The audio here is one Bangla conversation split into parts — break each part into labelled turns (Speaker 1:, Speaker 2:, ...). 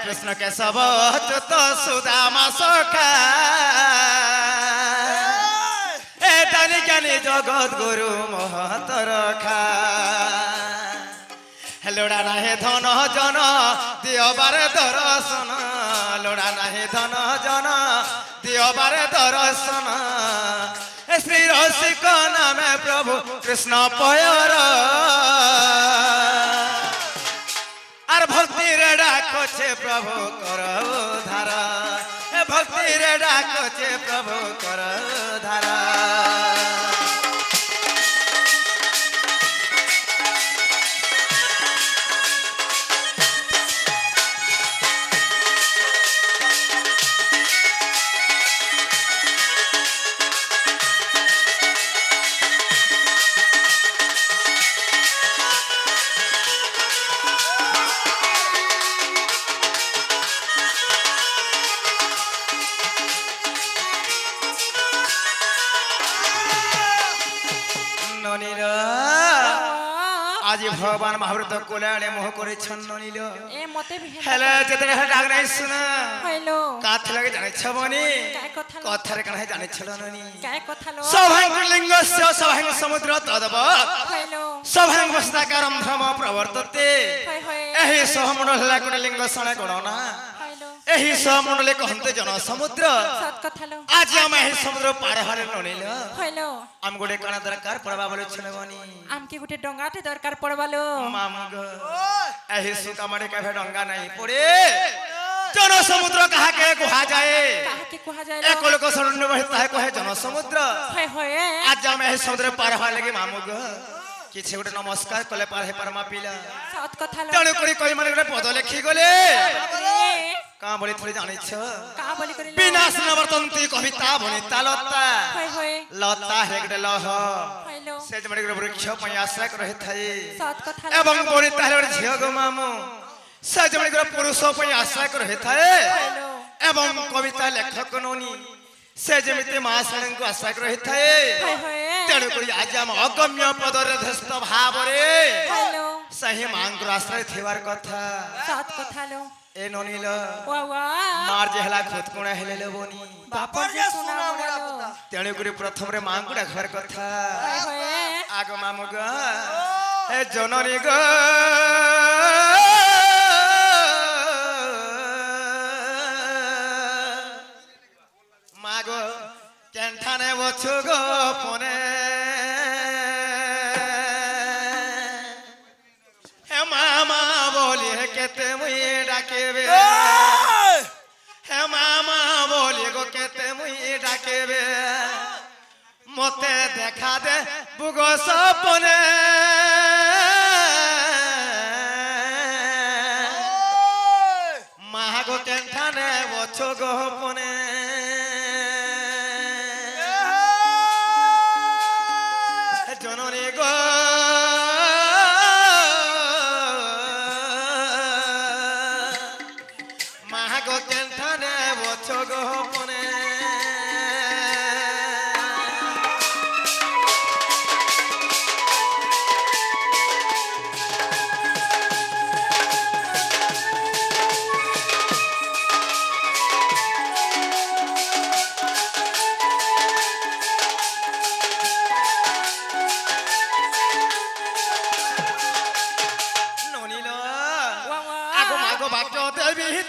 Speaker 1: কৃষ্ণ কেশব অচ্যুত সুদামা সখা এ দানি জ্ঞানী জগৎ গুরু মহতর খা লোড়া নাহে ধন জন দিয়বারে দর্শন লোড়া নাহে ধন জন দিয়বারে দর্শন শ্রী রসিক নামে প্রভু কৃষ্ণ পয়র আর ভক্তি রে ডাকছে প্রভু কর ধারা ভক্তি রে ডাকছে প্রভু কর ধারা আজি ভগবান মহাভারত কোলাড়ে মোহ করেছেন নীল
Speaker 2: এ মতে
Speaker 1: হেলে যেতে ডাক নাই শুনা
Speaker 2: হইলো
Speaker 1: কাথ লাগে জানিছ বনি
Speaker 2: কায় কথা
Speaker 1: কথারে কানে জানিছ ননি
Speaker 2: কায় কথা লো
Speaker 1: সভাঙ্গ লিঙ্গস্য সভাঙ্গ সমুদ্র তদব
Speaker 2: হইলো
Speaker 1: সভাঙ্গ বস্তাকারম ধর্ম প্রবর্ততে
Speaker 2: হই হই
Speaker 1: এহি সহমণ্ডল কোটি লিঙ্গ সণে গণনা
Speaker 2: হইলো
Speaker 1: এহি সহমণ্ডলে কহন্তে জন সমুদ্র
Speaker 2: সত কথা লো
Speaker 1: আজ আমি এহি সমুদ্র পারে হারে ননিল
Speaker 2: হইলো
Speaker 1: আম গোটে কানা দরকার পড়বা বলে ছিল বনি
Speaker 2: আমকে গুটে ডঙ্গাতে দরকার পড়বালো
Speaker 1: মামুগ এহি সুকামড়ে কেভে ডঙ্গা নাই পড়ে জন সমুদ্র কাহাকে কুহা যায়
Speaker 2: কাহাকে কুহা যায়
Speaker 1: এক লোক শরণ্য বহি তাহে কহে জন সমুদ্র
Speaker 2: হই হই
Speaker 1: আজ আমি এই সমুদ্র পার হওয়া লাগি মামুগ কিছু গোটে নমস্কার কলে পার হে পারমা পিলা
Speaker 2: সত কথা লো
Speaker 1: তেণু করি কই মানে গোটে পদ লেখি গলে
Speaker 2: এ
Speaker 1: কা বলি থরি জানিছ
Speaker 2: কা বলি করিলো
Speaker 1: বিনাশ নবর্তন্তি কবিতা বনিতা লতা
Speaker 2: হই হই
Speaker 1: লতা হে গোটে লহ
Speaker 2: হইলো
Speaker 1: সে যে গোটে বৃক্ষ পই আশ্রয় রহি থাই
Speaker 2: সত কথা লো
Speaker 1: এবং বনিতা হেলে গোটে ঝিও গো মামু সে যে গোটে পুরুষ পই আশ্রয় রহি থাই
Speaker 2: হইলো
Speaker 1: এবং কবিতা লেখক ননি সে যেমিতি মা ଶାଳୀଙ୍କୁ ଆଶ୍ରୟ ରହିଥାଏ
Speaker 2: হই হই
Speaker 1: ତେଣୁ କରି ଆଜି ଆମ ଅଗମ୍ୟ ପଦରେ ଧସ୍ତ ଭାବରେ
Speaker 2: হইলো
Speaker 1: ସେହି ମାଙ୍କର ଆଶ୍ରୟ ଥିବାର କଥା
Speaker 2: সত কথা লো
Speaker 1: ଏ ନନିଲ
Speaker 2: ওয়া ওয়া
Speaker 1: ମାର ଯେ ହେଲା ଖୋତକୁଣା ହେଲେ ଲୋବନି
Speaker 2: বাপর যে শোনা বড়ালো
Speaker 1: ତେଣୁ କରି ପ୍ରଥମରେ ମାଙ୍କୁ ଡାକିବାର କଥା
Speaker 2: হই হই
Speaker 1: ଆଗ ମାମୁ ଗ ଏ ଜନନୀ ଗ মাগো কেনঠানে বছু গো পনে হে মামা বলি কেতে মুই ডাকেবে হে মামা বলি গো কেতে মুই ডাকেবে মতে দেখা দে বুগ সপনে মাগো কেনঠানে বছু গো পনে জননী গো মাগো কেনঠানে বছ গো পনে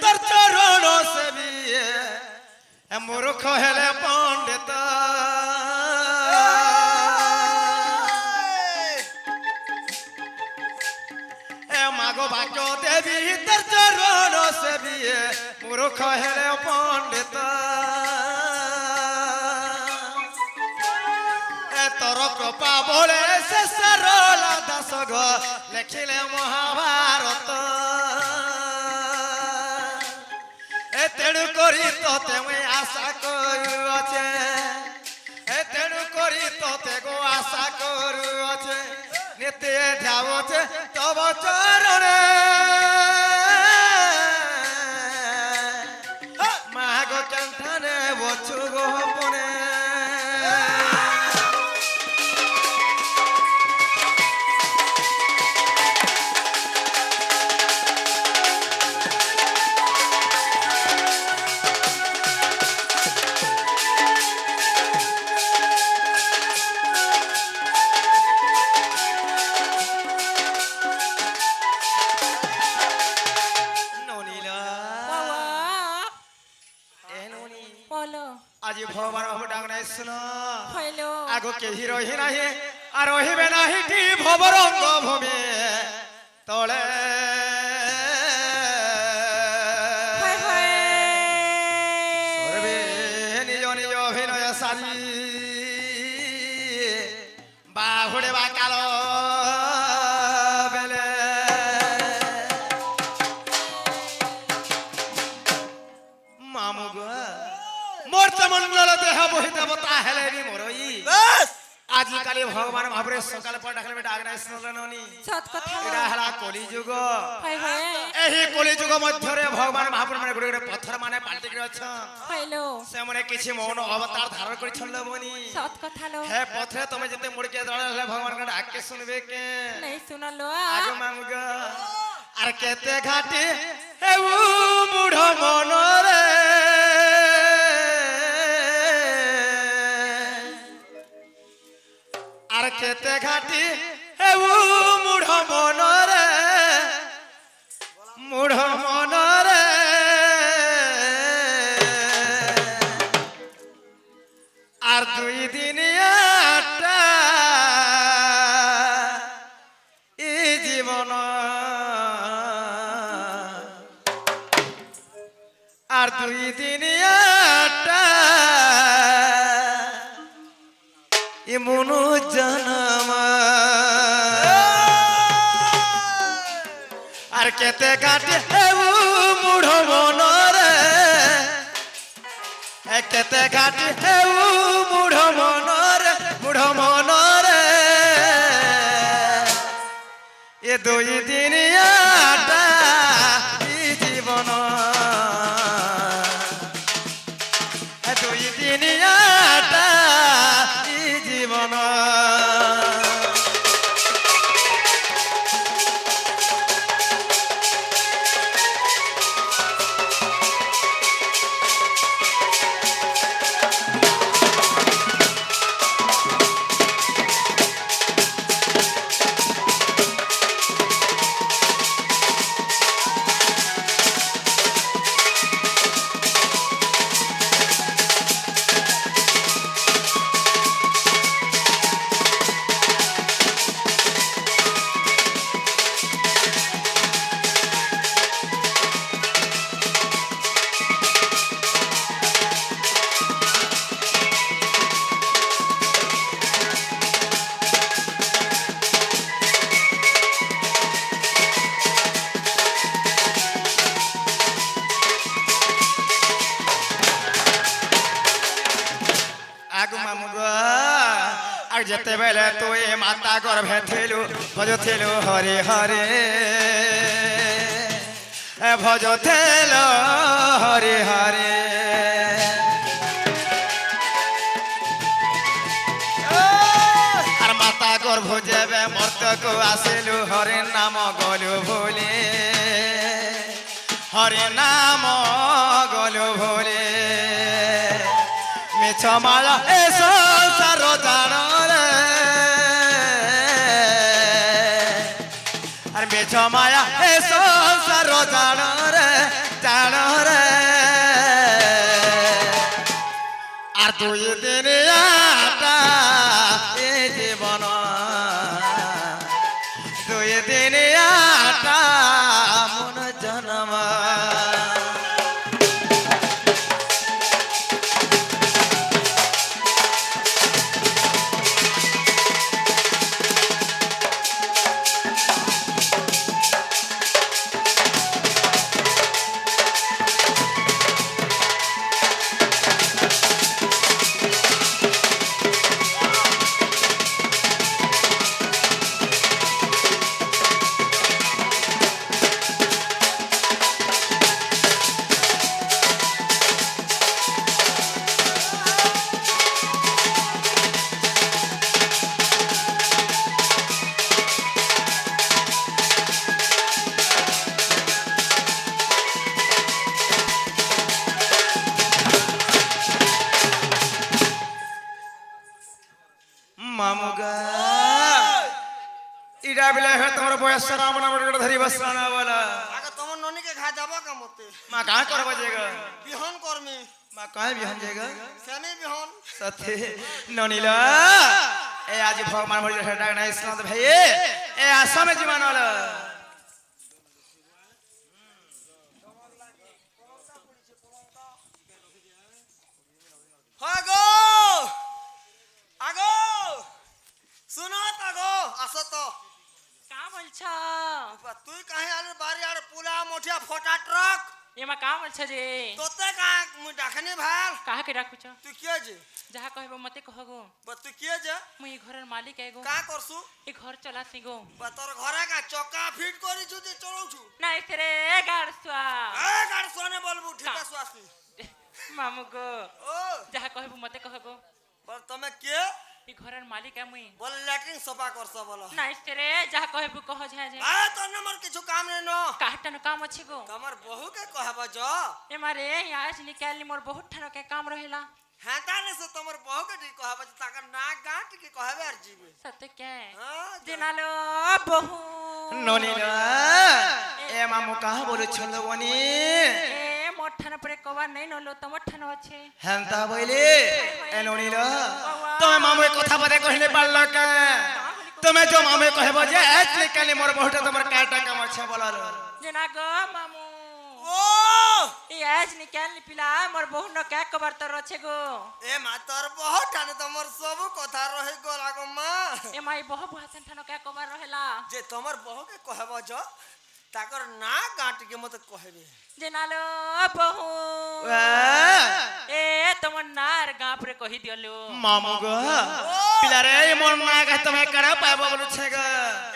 Speaker 1: তোর চরণ সেবিয়ে মূর্খ হেলে পণ্ডিত মাগো বাক্য দেবী তোর চরণ সেবিয়ে মূর্খ হেলে পণ্ডিত তোর কৃপা বলে সে সরল দাস গো লেখিলে মহাভারত তেণু করি তোতে মুই আশা করুছে তেণু করি তোতে গো আশা করুছে নিতে ধ্যাবছে তব চরণে মাগো কেনঠানে বছু গো পনে আজি ভগবান বাবু ডাক নাই শুন
Speaker 2: হইল
Speaker 1: আগো কেহি রহি নাহি আর রহিবে নাহি টি ভবরঙ্গ ভূমি তলে
Speaker 2: হয় হয়
Speaker 1: সর্বে নিজ নিজ অভিনয় সাজি বাহুড়ে বা কালো বেলে মামু গো মোর মন্ডল দেহ বহিতব তাহেলে নি মরই আজিকালি ভগবান ভাবরে সকাল পর ডাকলে ডাক নাই শুনলেনি
Speaker 2: সত কথা
Speaker 1: এটা হেলা কলি যুগ
Speaker 2: হয় হয়
Speaker 1: ଏହି କଳି ଯୁଗ ମଧ୍ୟରେ ଭଗବାନ ମହାପ୍ରଭୁ ମାନେ ଗୋଟେ ଗୋଟେ ପଥର ମାନେ ପାଲଟିକି ଅଛନ୍
Speaker 2: হইল
Speaker 1: ସେମାନେ କିଛି ମୌନ ଅବତାର ଧାରଣ କରିଛନ୍ତି ଲୋବନି
Speaker 2: সত কথা লো
Speaker 1: ହେ ପଥରେ ତମେ ଯେତେ ମୁଡକେ ଦଳ ହେଲେ ଭଗବାନଙ୍କ ଡାକେ ଶୁଣିବେ କେ
Speaker 2: নাই শুনলো
Speaker 1: ଆଗ ମାମୁଗ ଆର କେତେ ଘାଟି ହେଉ ମୁଢ ମନରେ ଆର କେତେ ଘାଟି ହେଉ ମୁଢ ମନରେ মুঢ় মনরে আর দুই দিন এই জীবন আর দুই দিন মনু জনম আর কেতে কাটে হেউ মুঢ় মনরে কেতে কাটে হেউ মুঢ় মনরে এ দুই দিনিয়াটা জীবন দুই দিনিয়াটা জীবন আগু মামুগ আর যেতেবেলে তুই মাতা গর্ভে থিলু ভজুথিলু হরে হরে ভজুথিল হরে হরে আর মাতা গর্ভ যেবে মর্তকু আসিলু হরে নাম গলু ভুলে হরে নাম গলু ভুলে মিছ মায়া এ সংসার জানরে আর মিছ মায়া এ সংসার জানরে জানরে আর দুই দিন আটা এ জীবন দুই দিন আটা মন জন্ম মামুগা ইডা বিলে হে তোমার বয়স রাম নাম ধরি বসরা না বলা
Speaker 3: আগে তোমার ননিকে খা যাবা কামতে
Speaker 1: মা কা করবা যেগা
Speaker 3: বিহন কর্মী
Speaker 1: মা কয় বিহন যায়গা
Speaker 3: সেমি বিহন
Speaker 1: সাথে ননিল এ আজি ভগবান ভরি হেডা নাই ইসলাম ভাই এ আসামে জীবন হলো
Speaker 3: হয় গো আগো শুনো আগো আসো তো
Speaker 2: का बोलछ
Speaker 3: তুই কাহে আলে বাড়ি আর পুলা মোঠিয়া ফটা ট্রাক
Speaker 2: एमा का बोलछ जे
Speaker 3: তোতে কা মুই ডাকনি ভাল
Speaker 2: काहे के डाकुछ
Speaker 3: তুই কিয়ে যে
Speaker 2: जहा कहबो मते कहगो
Speaker 3: তুই কিয়ে যে
Speaker 2: मुई घरर मालिक आएगो
Speaker 3: কা করছু
Speaker 2: ए घर चला सिगो
Speaker 3: তোর ঘরে কা চকা ফিট করি যদি চলৌছু
Speaker 2: নাই তেরে গাড়সুয়া
Speaker 3: এ গাড় সোনে বলবু ঠিক আছে আসি
Speaker 2: मामू गो
Speaker 3: ও
Speaker 2: जहा कहबो मते कहगो
Speaker 3: বল তুমি কে
Speaker 2: ए घरर मालिक है मुई
Speaker 3: বল ল্যাট্রিন সফা করছ বল
Speaker 2: নাই তেরে जहा कहबो कह जा जे
Speaker 3: আ তোর নম্বর কিছু কাম নেই ন
Speaker 2: काटन काम अछि गो
Speaker 3: তোমার বহু কে কহব জ
Speaker 2: ए मारे आज निकाली मोर बहुत ठानो के काम रहेला
Speaker 3: হ্যাঁ তাহলে সে তোমার বহু কে ঠিক কহব তাকে না গাঁট কি কহবে আর জিবে
Speaker 2: सत्य के
Speaker 3: হ্যাঁ
Speaker 2: दिनालो बहु
Speaker 1: ননিল এ মামু কাহ বলে ছলো বনি
Speaker 2: ए मोठान परे कवा नहीं नलो त मोठान আছে
Speaker 1: হেনতা বইলে এ ননিল তুমি মামু কথা বলে কহিলে পারল কে তুমি যে মামু কহব যে আজকে কালি মোর বহুটা তোমার কাটা কাম আছে বলালো
Speaker 2: जना गो मामू
Speaker 3: ও
Speaker 2: ए आज निकाल पिला मोर बहु न का कबर तर আছে গো
Speaker 3: এ মা তোর বহু টানে তোমার সব কথা রহি গল আগো মা
Speaker 2: ए माई बहु भाषण ठानो का कबर रहेला
Speaker 3: যে তোমার বহু কে কহব জ তাকর না গাঁট কে মতে কহবে
Speaker 2: जनालो बहु ए तमन नार गाप रे कहि दियलो
Speaker 1: মামু গো পিলারে মন না কা তুমি কড়া পাব বলু ছে গো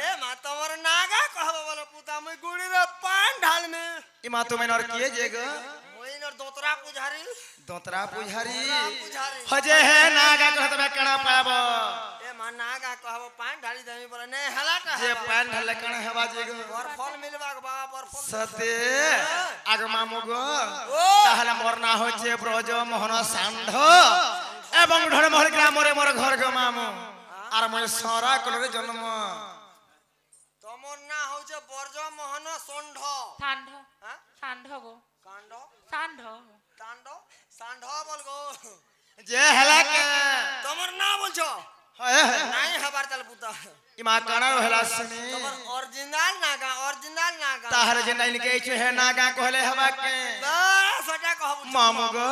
Speaker 3: এ মা তোমার নাগা কহব বল পুতা মুই গুড়ি রে পান ঢাল মে
Speaker 1: ইমা তুমি নর কিয়ে যে গো
Speaker 3: মুই নর দোতরা পুজারি
Speaker 1: দোতরা পুজারি
Speaker 3: পুজারি
Speaker 1: হজে হে নাগা কহ তুমি কড়া পাব
Speaker 3: এ মা নাগা কহব পান ঢালি দেমি বলে নে হেলাটা
Speaker 1: যে পান ঢালে কণ হেবা যে গো
Speaker 3: বর ফল মিলবা গো বাবা বর ফল
Speaker 1: সতে আগ মামু গো
Speaker 3: ও
Speaker 1: তাহলে মোর না হচ্ছে ব্রজ মোহন ষাণ্ড এবং ঢড়মহল গ্রামরে মোর ঘর গো মামু আর মই সরা কলরে জন্ম
Speaker 3: তোমার না হচ্ছে বর্জ মোহন ষণ্ড
Speaker 2: ঠান্ড
Speaker 3: হ্যাঁ
Speaker 2: ঠান্ড গো
Speaker 3: কাণ্ড
Speaker 2: ঠান্ড
Speaker 3: তাণ্ড ষাণ্ড বল গো
Speaker 1: যে হেলা কে
Speaker 3: তোমার না বলছো
Speaker 1: হয়
Speaker 3: নাই হবার তাল পুতা
Speaker 1: ইমা কানা হেলা শুনি
Speaker 3: তোমার অরিজিনাল নাগা
Speaker 1: তাহলে যে নাই লিখেছে হে নাগা কহলে হেবা কে
Speaker 3: সেটা কহব
Speaker 1: মামু গো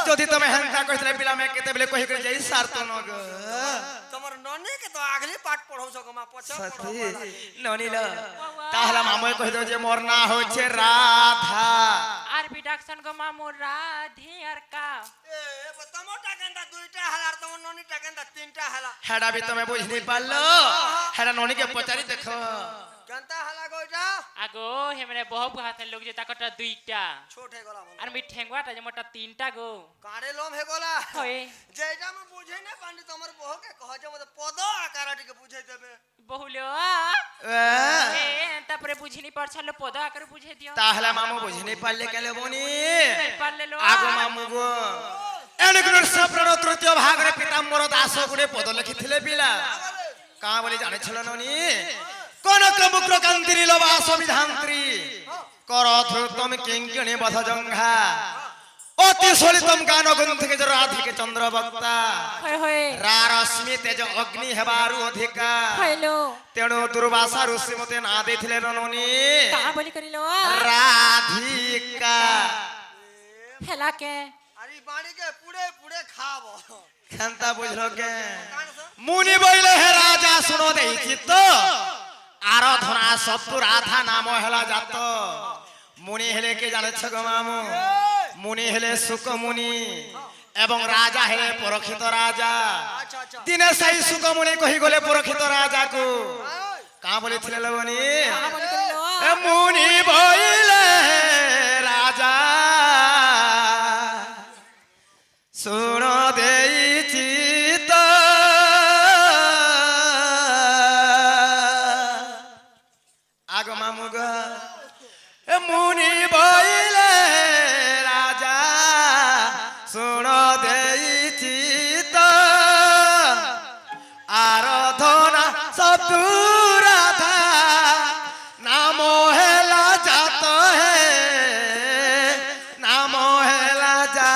Speaker 1: যদি তুমি হেনকা কইলে পিলা মে কেতে বলে কहि করে যাই সারত ন গো
Speaker 3: তোমার ননি কে তো আগলি পাঠ পড়াউছ গো মা পছ
Speaker 1: সতি ননিল তাহলে মামু কहि দো যে মোর না হচ্ছে রাধা
Speaker 2: আর বিডাকশন গো মামু রাধে আর কা
Speaker 3: এ তোমার টাকান্দা দুইটা হালার তোমার ননি টাকান্দা তিনটা হালা
Speaker 1: হেডা বি তুমি বুঝনি পারলো হেডা ননি কে পচারি দেখো
Speaker 3: কেনতা হালা গো এটা
Speaker 2: আগো হেমরে বহু ভাষণ লোক যে তাকটা দুইটা
Speaker 3: ছোট হে গলা বল
Speaker 2: আর মি ঠেঙ্গাটা যে মোটা তিনটা গো
Speaker 3: কাড়ে লোম হে গলা
Speaker 2: হয়
Speaker 3: যে এটা আমি বুঝাই না পান্ডি তোমার বহু কে কহ যে মতে পদ আকারটিকে বুঝাই দেবে
Speaker 2: বহুলো
Speaker 1: এ,
Speaker 2: এ তারপরে বুঝিনি পারছালো পদ আকার বুঝে দিও
Speaker 1: তাহলে মামু বুঝনি পারলে কেলে বনি
Speaker 2: পারলে লো
Speaker 1: আগো মামু গো এনগুলোর সপ্রণ তৃতীয় ভাগরে পিতাম্বর দাস গুড়ে পদ লিখিଥିଲେ পিলা কা বলি জানিছিল ননি কনক মুক্র কান্তিরি লবা সংবিধান্ত্রী কর ধ্রুতম কিঙ্কিণী বধ জঙ্ঘা অতি সলিতম গান গুণ থেকে যে রাধিকে চন্দ্র বক্তা
Speaker 2: হয় হয়
Speaker 1: রারশ্মি তেজ অগ্নি হেবারু অধিকা
Speaker 2: হইলো
Speaker 1: তেণু দুর্বাসা ঋষি মতে না ଦେଇଥିଲେ ননি
Speaker 2: কা বলি করিলো
Speaker 1: রাধিকা
Speaker 2: হেলা কে
Speaker 3: আরে বাড়িকে পুড়ে পুড়ে খাবো
Speaker 1: খেন্তা বুঝলো কে
Speaker 3: কান সে
Speaker 1: মুনি বইলে হে রাজা শুনো দেইছি তো আরাধনা সত্তু রাধা নাম হেলা জাত মুনি হেলে কে জানেছ গো মামু মুনি হেলে সুক মুনি এবং রাজা হেলে পরক্ষিত রাজা
Speaker 3: আচ্ছা আচ্ছা
Speaker 1: দিনে সেই সুক মুনি কহি গলে পরক্ষিত রাজা কো কা বলিছিলে লবনি
Speaker 2: কা বলি করিলো
Speaker 1: এ মুনি বইলে রাজা শুন দেইছি তো আগ মামু গো এ মুনি বইলে রাজা শুন দেইছি তো আরাধনা সতু রাধা নাম হেলা জাত হে নাম হেলা যা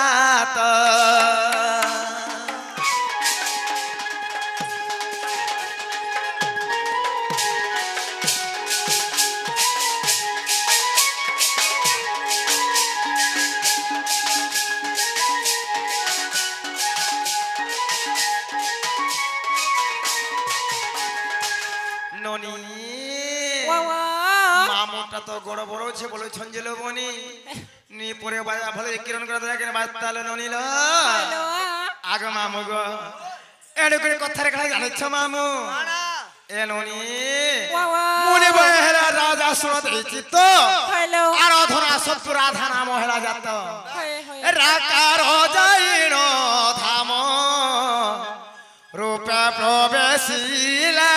Speaker 1: বলছে বলেছেন যে লোবনি নি পরে বাজা ভালো কিরণ করে দেখেন বাতালে ননিল আগে মামু গো এড়ে করে কথা রেখা জানিছ মামু
Speaker 3: আনা
Speaker 1: এ ননি
Speaker 2: বাবা
Speaker 1: মনে বহেলা রাজা সুরত চিত্ত
Speaker 2: হ্যালো
Speaker 1: আর অধরা সত্য রাধা নাম হেলা যাত
Speaker 2: হয় হয়
Speaker 1: রাকার যাইন ধাম রূপে প্রবেশিলা